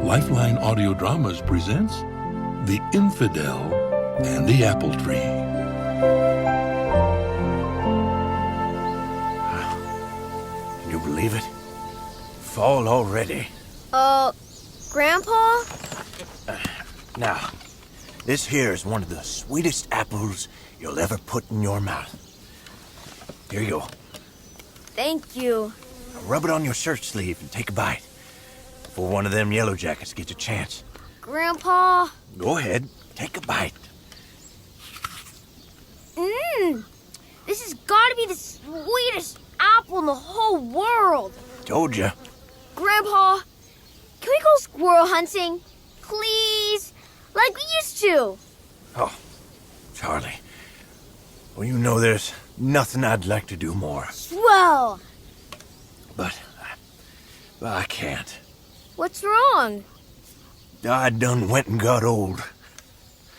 Lifeline Audiodramas presents The Infidel and the Apple Tree. Can you believe it? Fall already. Grandpa? Now, this here is one of the sweetest apples you'll ever put in your mouth. Here you go. Thank you. Now rub it on your shirt sleeve and take a bite before one of them yellow jackets gets a chance. Grandpa? Go ahead, take a bite. This has got to be the sweetest apple in the whole world. Told you. Grandpa, can we go squirrel hunting? Please? Like we used to. Oh, Charlie. Well, you know there's nothing I'd like to do more. Swell. But I can't. What's wrong? I done went and got old.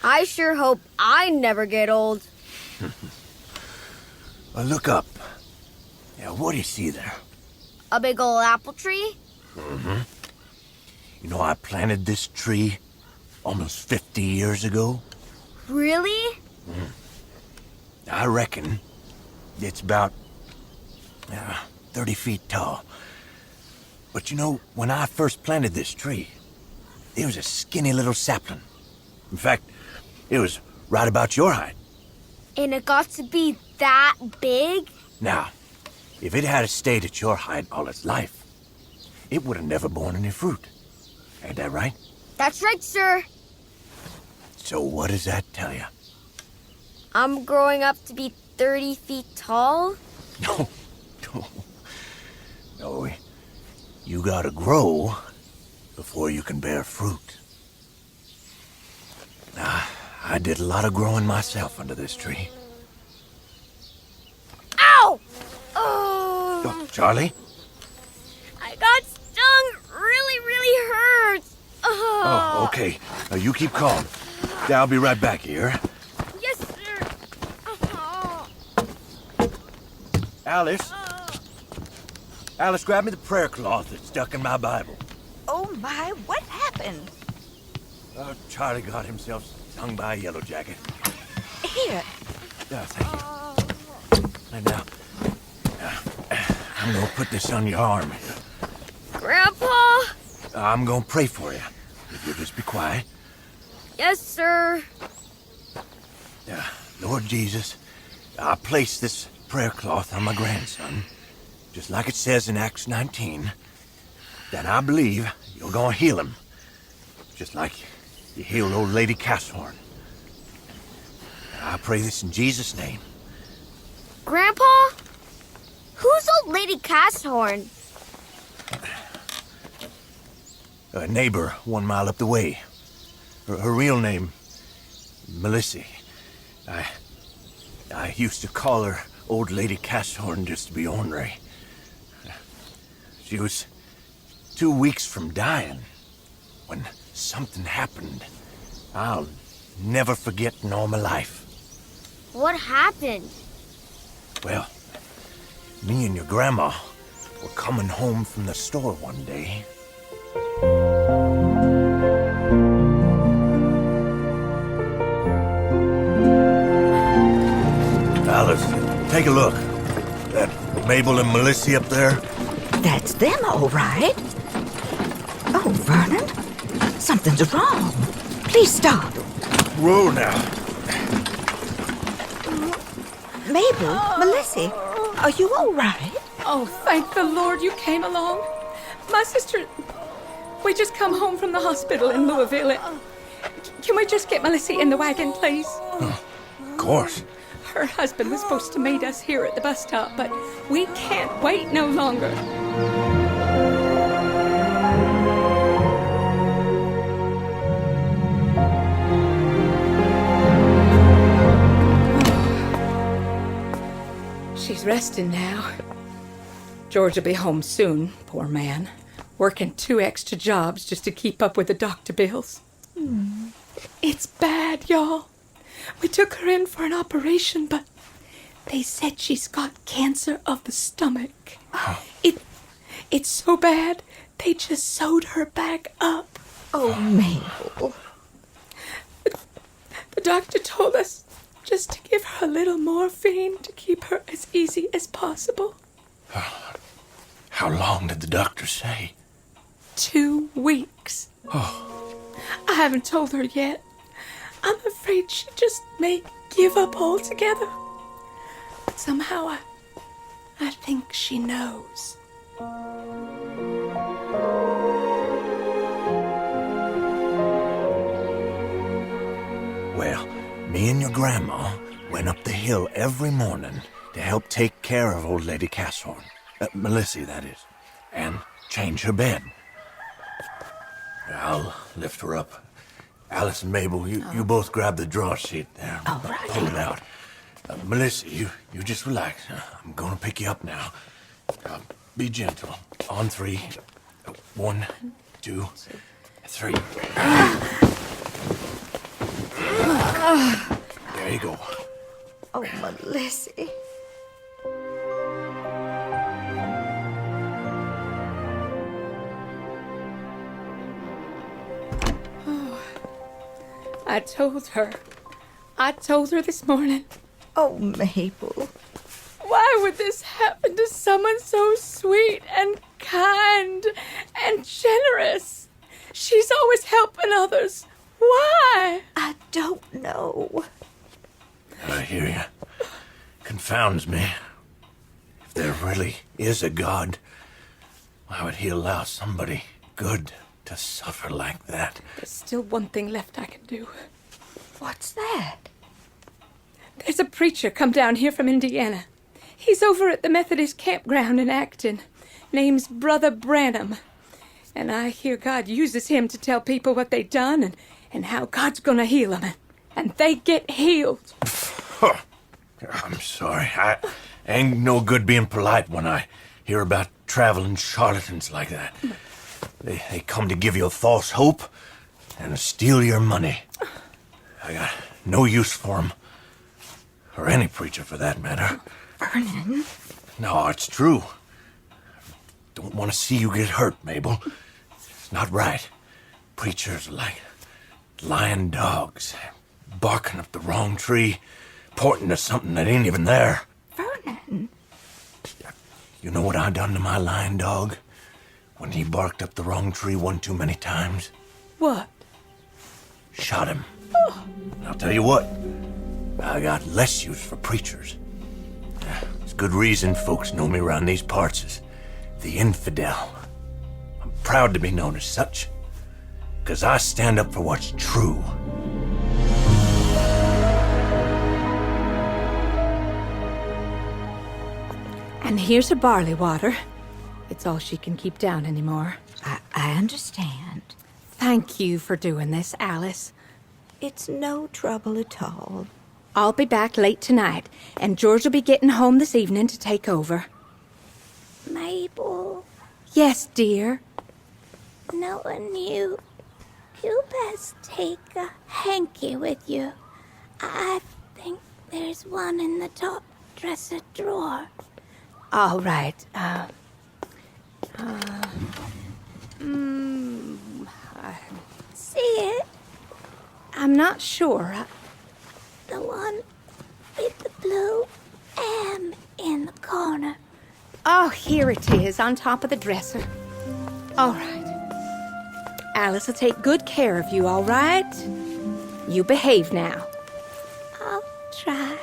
I sure hope I never get old. Well, look up. Yeah, what do you see there? A big old apple tree? Mm-hmm. You know, I planted this tree almost 50 years ago. Really? I reckon it's about 30 feet tall. But you know, when I first planted this tree, it was a skinny little sapling. In fact, it was right about your height. And it got to be that big? Now, if it had stayed at your height all its life, it would have never borne any fruit. Ain't that right? That's right, sir. So what does that tell you? I'm growing up to be 30 feet tall? No. You gotta grow before you can bear fruit. I did a lot of growing myself under this tree. Ow! Oh, Charlie? I got stung. Really hurts. Oh, okay. Now you keep calm. I'll be right back here. Yes, sir. Alice? Alice, grab me the prayer cloth that's stuck in my Bible. Oh, my, what happened? Charlie got himself stung by a yellow jacket. Here. Thank you. And now, I'm gonna put this on your arm. Grandpa? I'm gonna pray for you. If you'll just be quiet. Yes, sir. Lord Jesus, I place this prayer cloth on my grandson, just like it says in Acts 19, that I believe you're gonna heal him, just like you healed old Lady Casshorn. I pray this in Jesus' name. Grandpa? Who's old Lady Casshorn? A neighbor 1 mile up the way. Her real name, Melissa. I used to call her Old Lady Casshorn just to be ornery. She was 2 weeks from dying when something happened I'll never forget in all my life. What happened? Well, me and your grandma were coming home from the store one day. Alice, take a look. That Mabel and Melissa up there? That's them, all right. Oh, Vernon, something's wrong. Please stop. Whoa now. Mabel, Melissa, are you all right? Oh, thank the Lord you came along. My sister, we just come home from the hospital in Louisville. Can we just get Melissa in the wagon, please? Of course. Her husband was supposed to meet us here at the bus stop, but we can't wait no longer. She's resting now. George will be home soon, poor man. Working 2 extra jobs just to keep up with the doctor bills. It's bad, y'all. We took her in for an operation, but they said she's got cancer of the stomach. It's so bad, they just sewed her back up. Oh, Mabel. The doctor told us just to give her a little morphine to keep her as easy as possible. How long did the doctor say? 2 weeks. Oh. I haven't told her yet. I'm afraid she just may give up altogether. But somehow I think she knows. Well, me and your grandma went up the hill every morning to help take care of old Lady Casshorn. Melissy, that is. And change her bed. I'll lift her up. Alice and Mabel, you both grab the drawer sheet there. All right. Pull it out. Melissy, you just relax. I'm gonna pick you up now. Be gentle. On 3. 1, 2, 3. There you go. Oh, Melissy. I told her this morning. Oh, Mabel. Why would this happen to someone so sweet and kind and generous? She's always helping others. Why? I don't know. I hear you. Confounds me. If there really is a God, why would he allow somebody good to suffer like that? There's still one thing left I can do. What's that? There's a preacher come down here from Indiana. He's over at the Methodist campground in Acton. Name's Brother Branham. And I hear God uses him to tell people what they done and how God's gonna heal them. And they get healed. I'm sorry. I ain't no good being polite when I hear about traveling charlatans like that. They come to give you a false hope and steal your money. I got no use for 'em. Or any preacher, for that matter. Vernon? No, it's true. Don't want to see you get hurt, Mabel. It's not right. Preachers are like lying dogs, barking up the wrong tree, pointing to something that ain't even there. Vernon? You know what I done to my lying dog when he barked up the wrong tree one too many times? What? Shot him. I'll tell you what, I got less use for preachers. There's good reason folks know me around these parts as the Infidel. I'm proud to be known as such, 'cause I stand up for what's true. And here's her barley water. It's all she can keep down anymore. I understand. Thank you for doing this, Alice. It's no trouble at all. I'll be back late tonight, and George will be getting home this evening to take over. Mabel, Yes, dear. knowing you best take a hanky with you. I think there's one in the top dresser drawer. All right. See it? I'm not sure. The one with the blue M in the corner. Oh, here it is, on top of the dresser. All right. Alice will take good care of you, all right? You behave now. I'll try.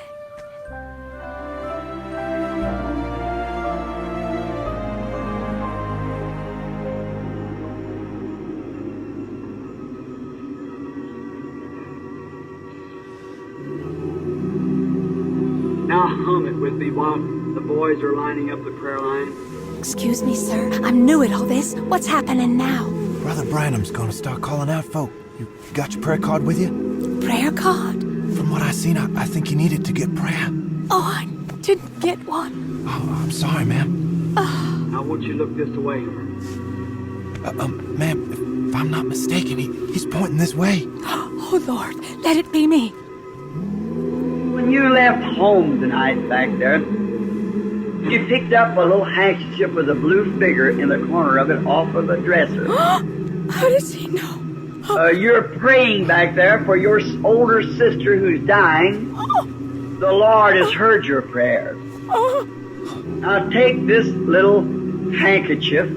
Now hum it with me while the boys are lining up the prayer line. Excuse me, sir. I'm new at all this. What's happening now? Brother Branham's gonna start calling out folk. You got your prayer card with you? Prayer card? From what I seen, I think you need it to get prayer. Oh, I didn't get one. Oh, I'm sorry, ma'am. Now won't you look this way? Ma'am, if I'm not mistaken, he's pointing this way. Oh, Lord, let it be me. When you left home tonight back there, you picked up a little handkerchief with a blue figure in the corner of it off of the dresser. How does he know? You're praying back there for your older sister who's dying. The Lord has heard your prayer. Now take this little handkerchief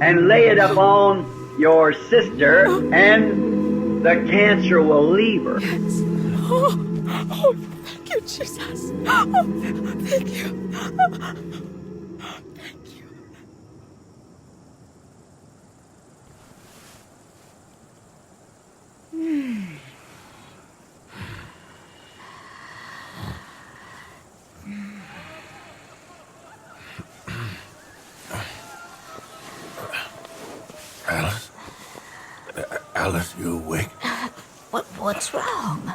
and lay it upon your sister, and the cancer will leave her. Yes. Oh, thank you, Jesus. Oh, thank you. Thank you. Alice? Alice, you awake? What's wrong?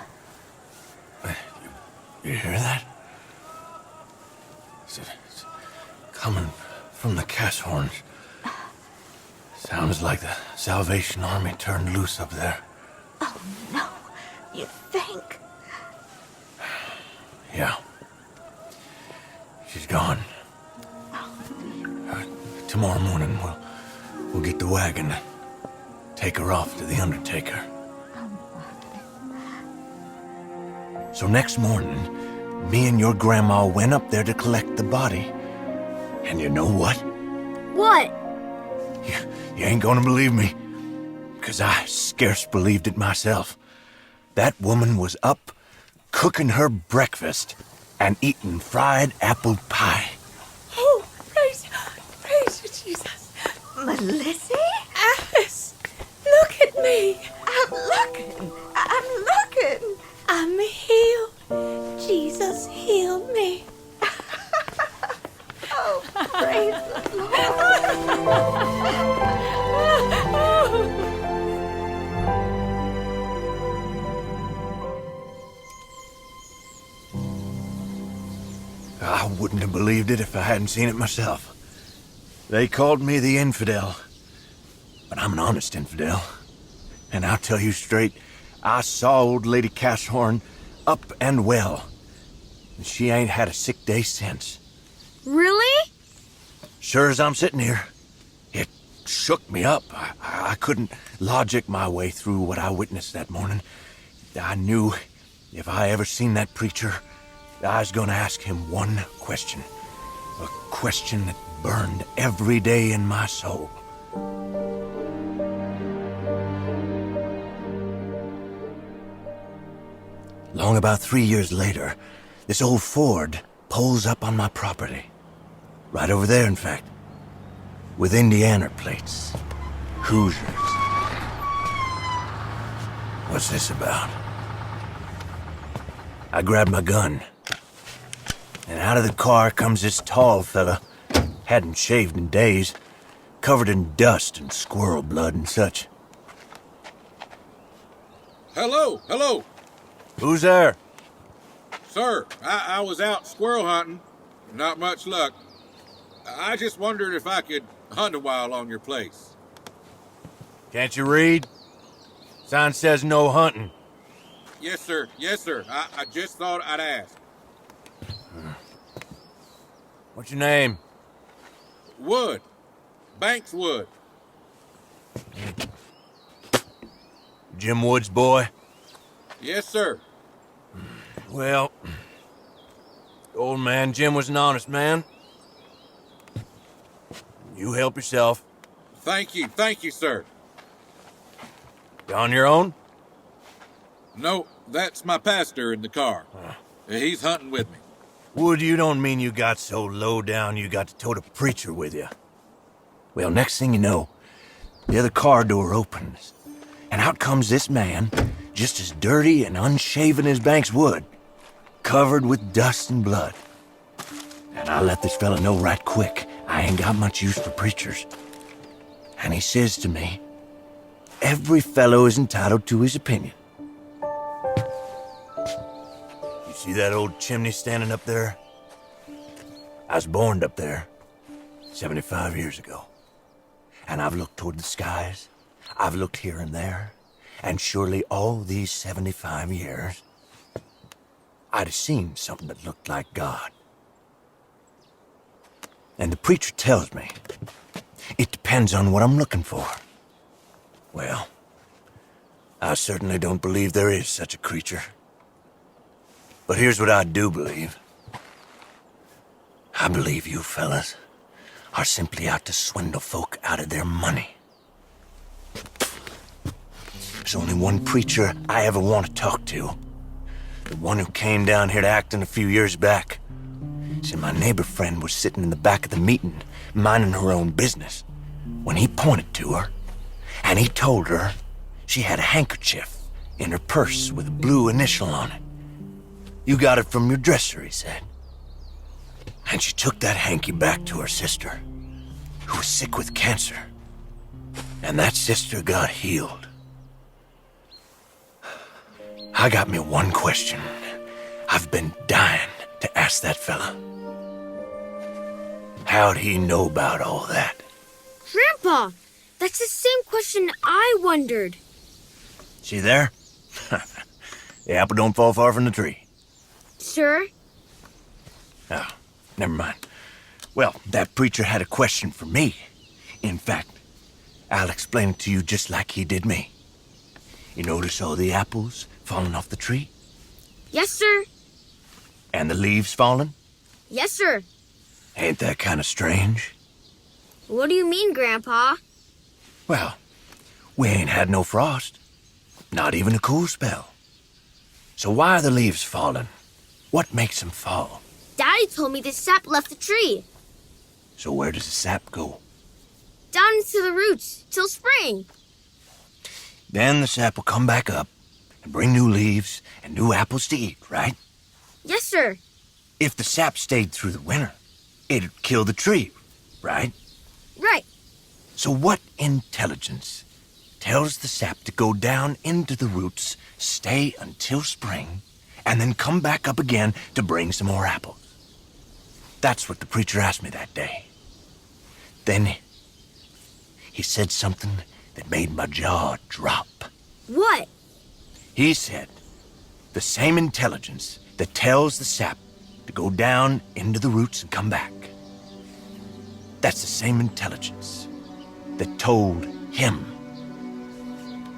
You hear that? It's coming from the Cashhorns. Sounds like the Salvation Army turned loose up there. Oh, no. You think? Yeah. She's gone. Tomorrow morning, we'll get the wagon and take her off to the undertaker. So next morning, me and your grandma went up there to collect the body. And you know what? What? You ain't gonna believe me, 'cause I scarce believed it myself. That woman was up cooking her breakfast and eating fried apple pie. Oh, praise you, Jesus. Melissy? Alice, look at me. I'm looking. I'm healed. Jesus healed me. Oh, praise the I wouldn't have believed it if I hadn't seen it myself. They called me the Infidel, but I'm an honest infidel. And I'll tell you straight, I saw old Lady Cashhorn up and well. And she ain't had a sick day since. Really? Sure as I'm sitting here, it shook me up. I couldn't logic my way through what I witnessed that morning. I knew if I ever seen that preacher, I was gonna ask him one question. A question that burned every day in my soul. Long about 3 years later, this old Ford pulls up on my property. Right over there, in fact. With Indiana plates. Hoosiers. What's this about? I grabbed my gun. And out of the car comes this tall fella. Hadn't shaved in days. Covered in dust and squirrel blood and such. Hello. Who's there? Sir, I was out squirrel hunting. Not much luck. I just wondered if I could hunt a while on your place. Can't you read? Sign says no hunting. Yes, sir. I just thought I'd ask. What's your name? Wood. Banks Wood. Jim Wood's boy? Yes, sir. Well, old man Jim was an honest man. You help yourself. Thank you, sir. You on your own? No, that's my pastor in the car. He's hunting with me. Wood, you don't mean you got so low down you got to tote a preacher with you. Well, next thing you know, the other car door opens, and out comes this man, just as dirty and unshaven as Banks Wood, covered with dust and blood. And I let this fella know right quick, I ain't got much use for preachers. And he says to me, every fellow is entitled to his opinion. You see that old chimney standing up there? I was born up there 75 years ago. And I've looked toward the skies. I've looked here and there. And surely all these 75 years, I'd have seen something that looked like God. And the preacher tells me, it depends on what I'm looking for. Well, I certainly don't believe there is such a creature. But here's what I do believe. I believe you fellas are simply out to swindle folk out of their money. There's only one preacher I ever want to talk to. The one who came down here to Acton a few years back. See, my neighbor friend was sitting in the back of the meeting, minding her own business, when he pointed to her, and he told her she had a handkerchief in her purse with a blue initial on it. You got it from your dresser, he said. And she took that hanky back to her sister, who was sick with cancer. And that sister got healed. I got me one question I've been dying to ask that fella. How'd he know about all that? Grandpa, that's the same question I wondered. See there? The apple don't fall far from the tree. Sir? Oh, never mind. Well, that preacher had a question for me. In fact, I'll explain it to you just like he did me. You notice all the apples falling off the tree? Yes, sir. And the leaves falling? Yes, sir. Ain't that kind of strange? What do you mean, Grandpa? Well, we ain't had no frost. Not even a cool spell. So why are the leaves falling? What makes them fall? Daddy told me the sap left the tree. So where does the sap go? Down into the roots, till spring. Then the sap will come back up and bring new leaves and new apples to eat, right? Yes, sir. If the sap stayed through the winter, it'd kill the tree, right? Right. So what intelligence tells the sap to go down into the roots, stay until spring, and then come back up again to bring some more apples? That's what the preacher asked me that day. Then he said something that made my jaw drop. What? He said, the same intelligence that tells the sap to go down into the roots and come back. That's the same intelligence that told him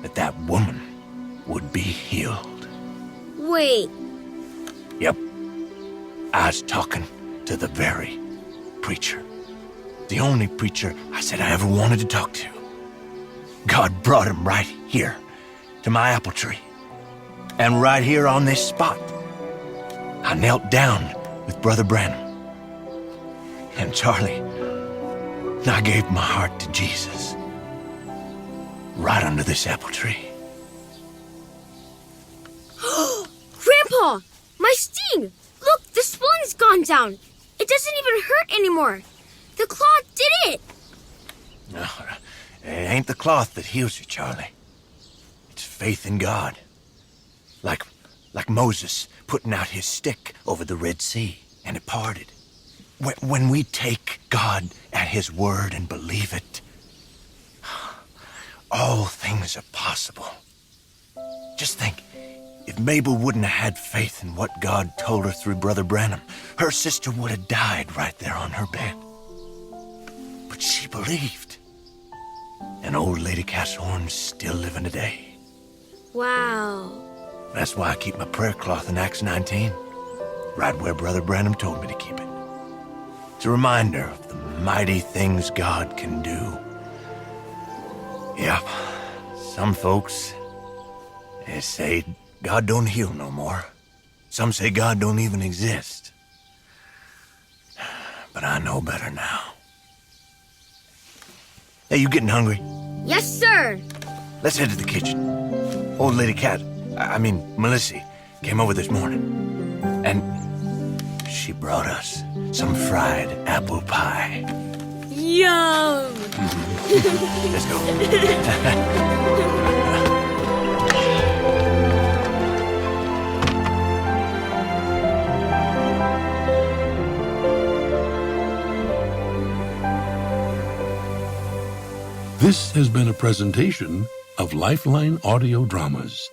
that that woman would be healed. Wait. Yep. I was talking to the very preacher. The only preacher I said I ever wanted to talk to. God brought him right here to my apple tree. And right here on this spot, I knelt down with Brother Branham. And Charlie, I gave my heart to Jesus. Right under this apple tree. Grandpa, my sting! Look, the swelling's gone down. It doesn't even hurt anymore. The cloth did it. No, it ain't the cloth that heals you, Charlie. It's faith in God. Like Moses putting out his stick over the Red Sea, and it parted. When we take God at his word and believe it, all things are possible. Just think, if Mabel wouldn't have had faith in what God told her through Brother Branham, her sister would have died right there on her bed. But she believed. And old Lady Castlehorn's still living today. Wow. That's why I keep my prayer cloth in Acts 19, right where Brother Branham told me to keep it. It's a reminder of the mighty things God can do. Yep, some folks, they say God don't heal no more. Some say God don't even exist. But I know better now. Hey, you getting hungry? Yes, sir. Let's head to the kitchen. Old Lady Melissa, came over this morning. And she brought us some fried apple pie. Yum! Let's go. This has been a presentation of Lifeline Audio Dramas.